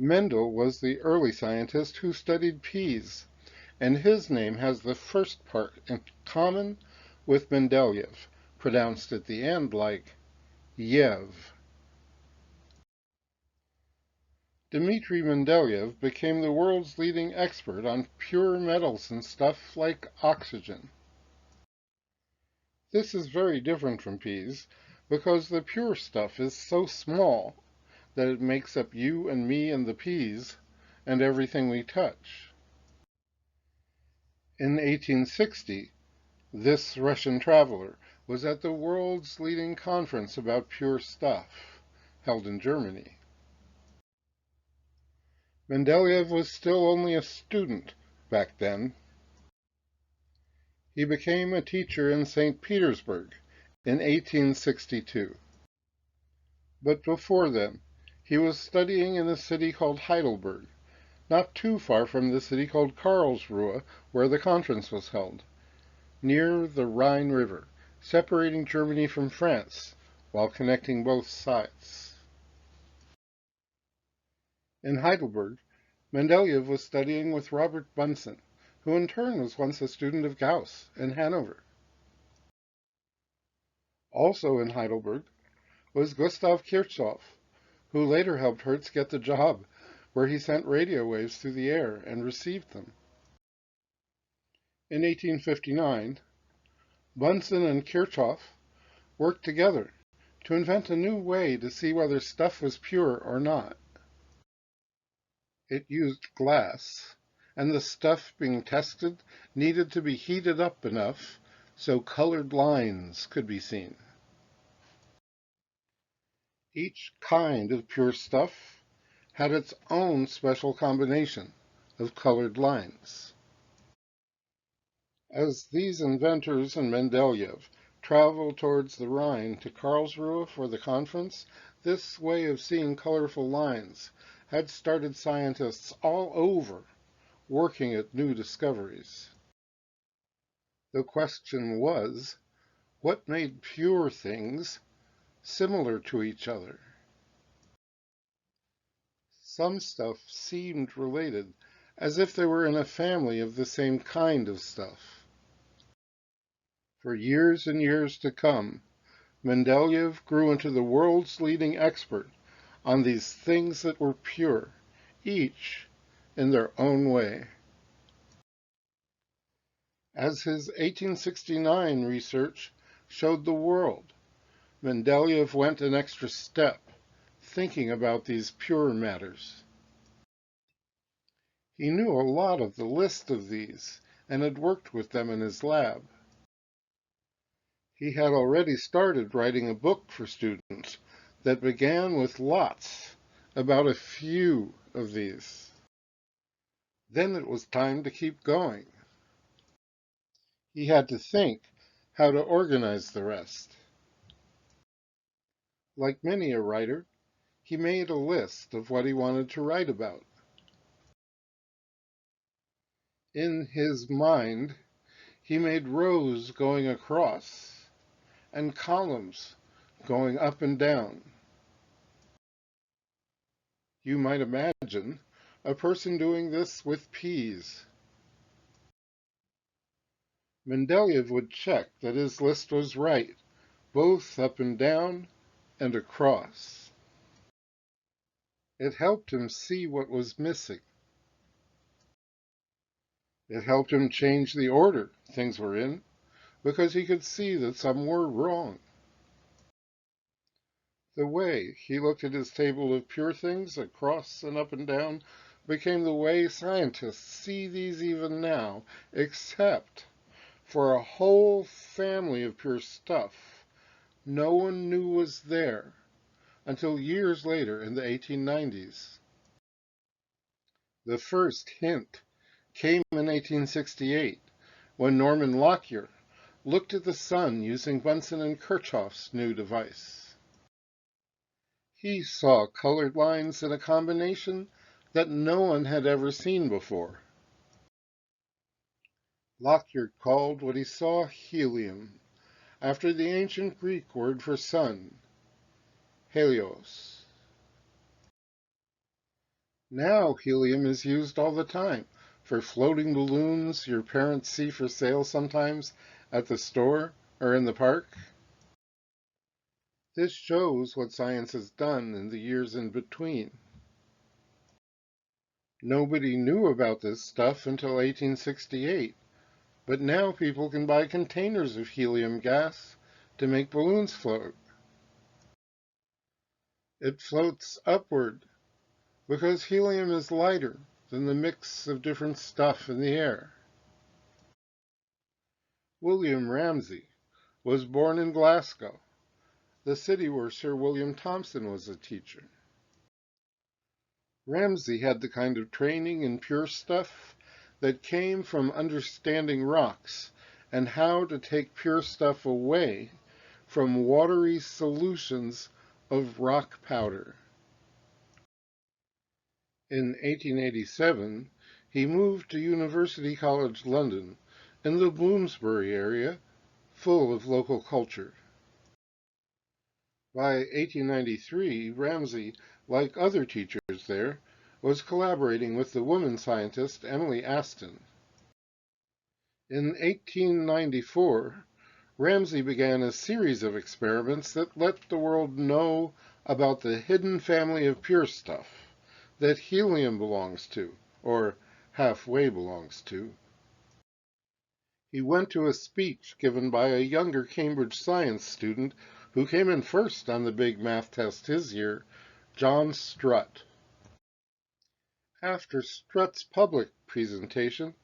Mendel was the early scientist who studied peas, and his name has the first part in common with Mendeleev, pronounced at the end like Yev. Dimitri Mendeleev became the world's leading expert on pure metals and stuff like oxygen. This is very different from peas because the pure stuff is so small that it makes up you and me and the peas and everything we touch. In 1860, this Russian traveler was at the world's leading conference about pure stuff, held in Germany. Mendeleev was still only a student back then. He became a teacher in St. Petersburg in 1862. But before then, he was studying in a city called Heidelberg, not too far from the city called Karlsruhe, where the conference was held, near the Rhine River, separating Germany from France while connecting both sides. In Heidelberg, Mendeleev was studying with Robert Bunsen, who in turn was once a student of Gauss in Hanover. Also in Heidelberg was Gustav Kirchhoff, who later helped Hertz get the job, where he sent radio waves through the air and received them. In 1859, Bunsen and Kirchhoff worked together to invent a new way to see whether stuff was pure or not. It used glass, and the stuff being tested needed to be heated up enough so colored lines could be seen. Each kind of pure stuff had its own special combination of colored lines. As these inventors and Mendeleev traveled towards the Rhine to Karlsruhe for the conference, this way of seeing colorful lines had started scientists all over working at new discoveries. The question was, what made pure things similar to each other? Some stuff seemed related, as if they were in a family of the same kind of stuff. For years and years to come, Mendeleev grew into the world's leading expert on these things that were pure, each in their own way. As his 1869 research showed the world, Mendeleev went an extra step, thinking about these pure matters. He knew a lot of the list of these and had worked with them in his lab. He had already started writing a book for students that began with lots, about a few of these. Then it was time to keep going. He had to think how to organize the rest. Like many a writer, he made a list of what he wanted to write about. In his mind, he made rows going across and columns going up and down. You might imagine a person doing this with peas. Mendeleev would check that his list was right, both up and down and across. It helped him see what was missing. It helped him change the order things were in, because he could see that some were wrong. The way he looked at his table of pure things across and up and down became the way scientists see these even now, except for a whole family of pure stuff no one knew was there until years later in the 1890s. The first hint came in 1868 when Norman Lockyer looked at the sun using Bunsen and Kirchhoff's new device. He saw colored lines in a combination that no one had ever seen before. Lockyer called what he saw helium, after the ancient Greek word for sun, helios. Now helium is used all the time for floating balloons your parents see for sale sometimes at the store or in the park. This shows what science has done in the years in between. Nobody knew about this stuff until 1868, but now people can buy containers of helium gas to make balloons float. It floats upward because helium is lighter than the mix of different stuff in the air. William Ramsay was born in Glasgow, the city where Sir William Thomson was a teacher. Ramsay had the kind of training in pure stuff that came from understanding rocks and how to take pure stuff away from watery solutions of rock powder. In 1887, he moved to University College London in the Bloomsbury area, full of local culture. By 1893, Ramsay, like other teachers there, was collaborating with the woman scientist Emily Aston. In 1894, Ramsay began a series of experiments that let the world know about the hidden family of pure stuff that helium belongs to, or halfway belongs to. He went to a speech given by a younger Cambridge science student who came in first on the big math test his year, John Strutt. After Strutt's public presentation,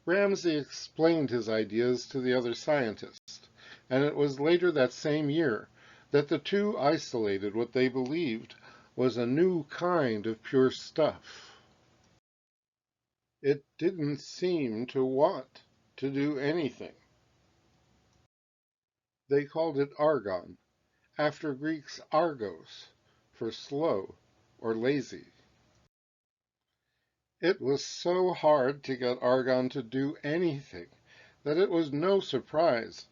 Ramsay explained his ideas to the other scientists, and it was later that same year that the two isolated what they believed was a new kind of pure stuff. It didn't seem to want to do anything. They called it argon, after Greek's argos, for slow or lazy. It was so hard to get argon to do anything that it was no surprise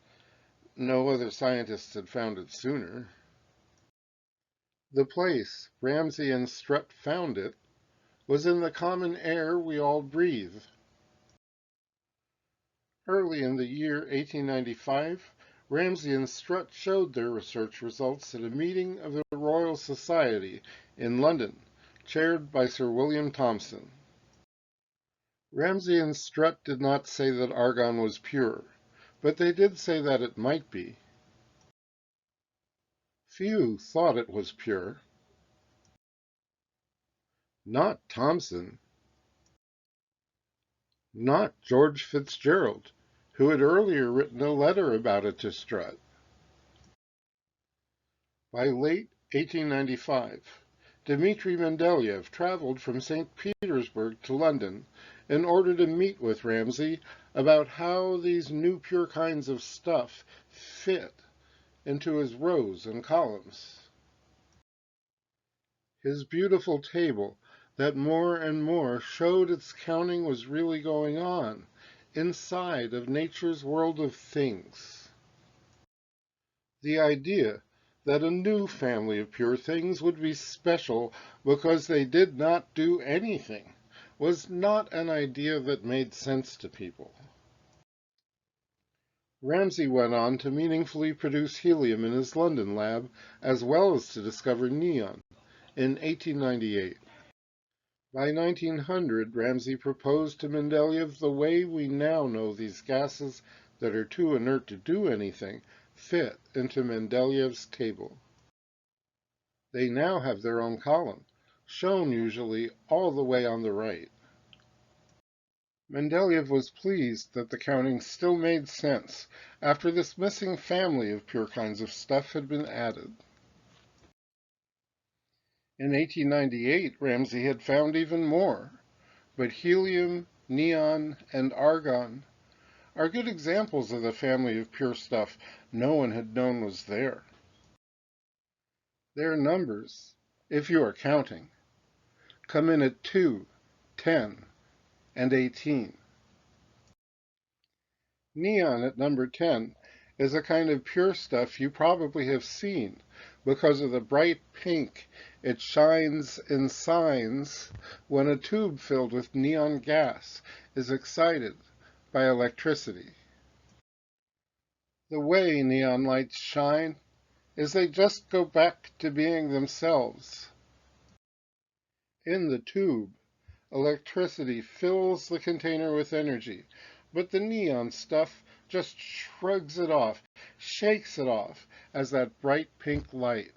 no other scientists had found it sooner. The place Ramsay and Strutt found it was in the common air we all breathe. Early in the year 1895, Ramsay and Strutt showed their research results at a meeting of the Royal Society in London, chaired by Sir William Thomson. Ramsay and Strutt did not say that argon was pure, but they did say that it might be. Few thought it was pure. Not Thomson. Not George Fitzgerald, who had earlier written a letter about it to Strutt. By late 1895, Dimitri Mendeleev traveled from St. Petersburg to London in order to meet with Ramsay about how these new pure kinds of stuff fit into his rows and columns. His beautiful table that more and more showed its counting was really going on inside of nature's world of things. The idea that a new family of pure things would be special because they did not do anything was not an idea that made sense to people. Ramsay went on to meaningfully produce helium in his London lab, as well as to discover neon in 1898. By 1900, Ramsay proposed to Mendeleev the way we now know these gases that are too inert to do anything fit into Mendeleev's table. They now have their own column, shown usually all the way on the right. Mendeleev was pleased that the counting still made sense after this missing family of pure kinds of stuff had been added. In 1898, Ramsay had found even more, but helium, neon, and argon are good examples of the family of pure stuff no one had known was there. Their numbers, if you are counting, come in at 2, 10, and 18. Neon at number 10 is a kind of pure stuff you probably have seen because of the bright pink it shines in signs when a tube filled with neon gas is excited by electricity. The way neon lights shine is they just go back to being themselves. In the tube, electricity fills the container with energy, but the neon stuff just shrugs it off, shakes it off as that bright pink light.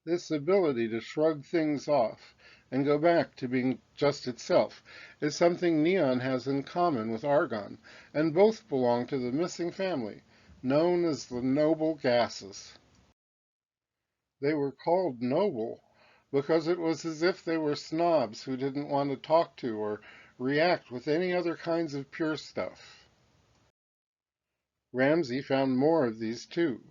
This ability to shrug things off and go back to being just itself is something neon has in common with argon, and both belong to the missing family, known as the noble gases. They were called noble because it was as if they were snobs who didn't want to talk to or react with any other kinds of pure stuff. Ramsay found more of these too.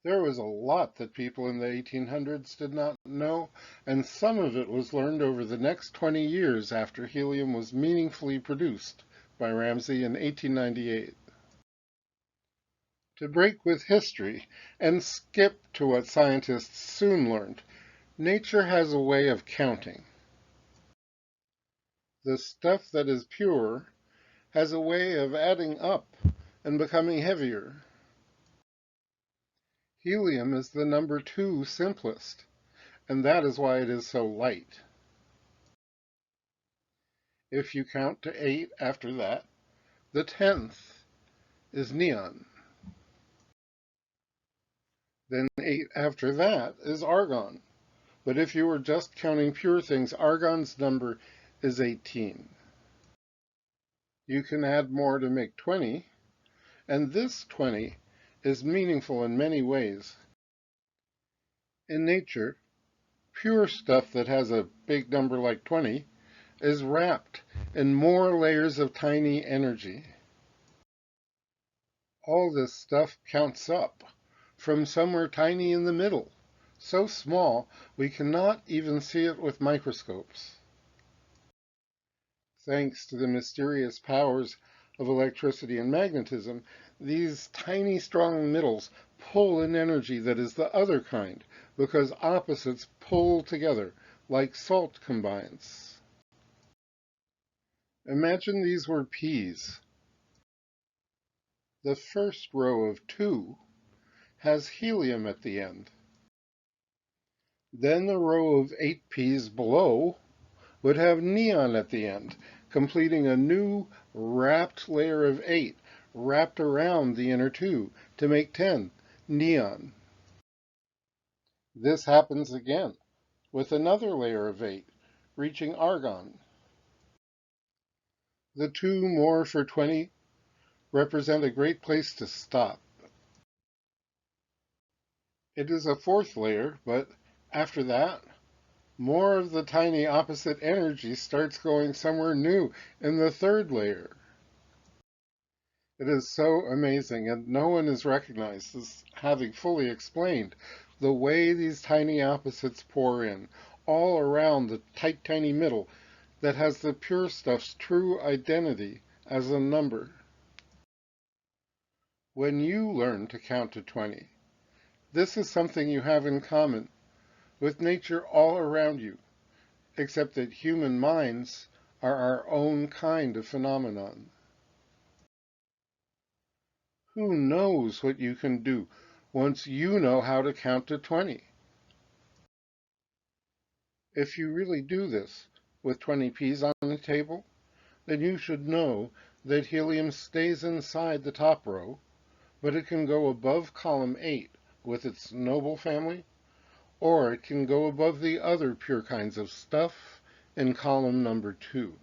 There was a lot that people in the 1800s did not know, and some of it was learned over the next 20 years after helium was meaningfully produced by Ramsay in 1898. To break with history and skip to what scientists soon learned, nature has a way of counting. The stuff that is pure has a way of adding up and becoming heavier. Helium is the number 2 simplest, and that is why it is so light. If you count to 8 after that, the 10th is neon. Then 8 after that is argon. But if you were just counting pure things, argon's number is 18. You can add more to make 20, and this 20 is meaningful in many ways. In nature, pure stuff that has a big number like 20 is wrapped in more layers of tiny energy. All this stuff counts up from somewhere tiny in the middle, so small we cannot even see it with microscopes. Thanks to the mysterious powers of electricity and magnetism, these tiny strong middles pull an energy that is the other kind, because opposites pull together, like salt combines. Imagine these were peas. The first row of 2 has helium at the end. Then the row of 8 peas below would have neon at the end, completing a new wrapped layer of 8 wrapped around the inner 2 to make 10, neon. This happens again with another layer of 8, reaching argon. The 2 more for 20 represent a great place to stop. It is a 4th layer, but after that, more of the tiny opposite energy starts going somewhere new in the 3rd layer. It is so amazing, and no one is recognized as having fully explained the way these tiny opposites pour in, all around the tight, tiny middle that has the pure stuff's true identity as a number. When you learn to count to 20, this is something you have in common with nature all around you, except that human minds are our own kind of phenomenon. Who knows what you can do once you know how to count to 20? If you really do this with 20 peas on the table, then you should know that helium stays inside the top row, but it can go above column 8 with its noble family, or it can go above the other pure kinds of stuff in column number 2.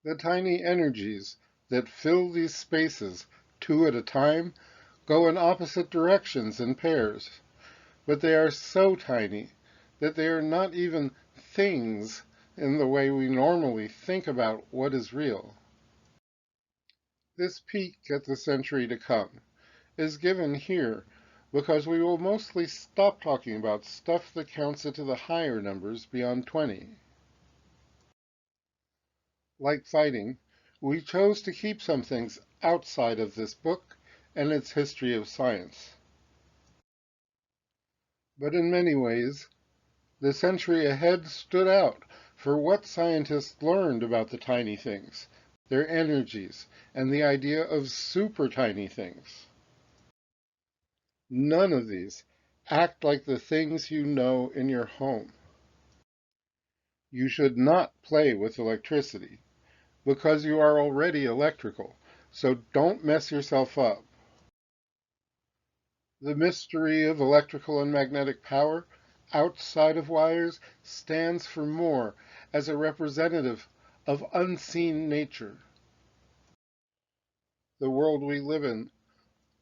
The tiny energies that fill these spaces 2 at a time go in opposite directions in pairs, but they are so tiny that they are not even things in the way we normally think about what is real. This peek at the century to come is given here because we will mostly stop talking about stuff that counts into the higher numbers beyond 20. Like fighting, We chose to keep some things outside of this book and its history of science. But in many ways, the century ahead stood out for what scientists learned about the tiny things, their energies, and the idea of super tiny things. None of these act like the things you know in your home. You should not play with electricity, because you are already electrical, so don't mess yourself up. The mystery of electrical and magnetic power outside of wires stands for more as a representative of unseen nature. The world we live in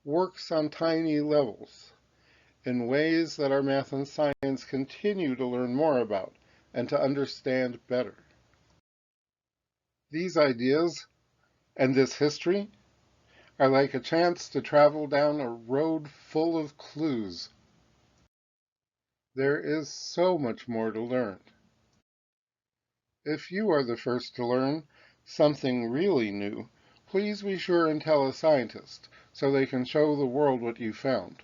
works on tiny levels in ways that our math and science continue to learn more about and to understand better. These ideas and this history are like a chance to travel down a road full of clues. There is so much more to learn. If you are the first to learn something really new, please be sure and tell a scientist so they can show the world what you found.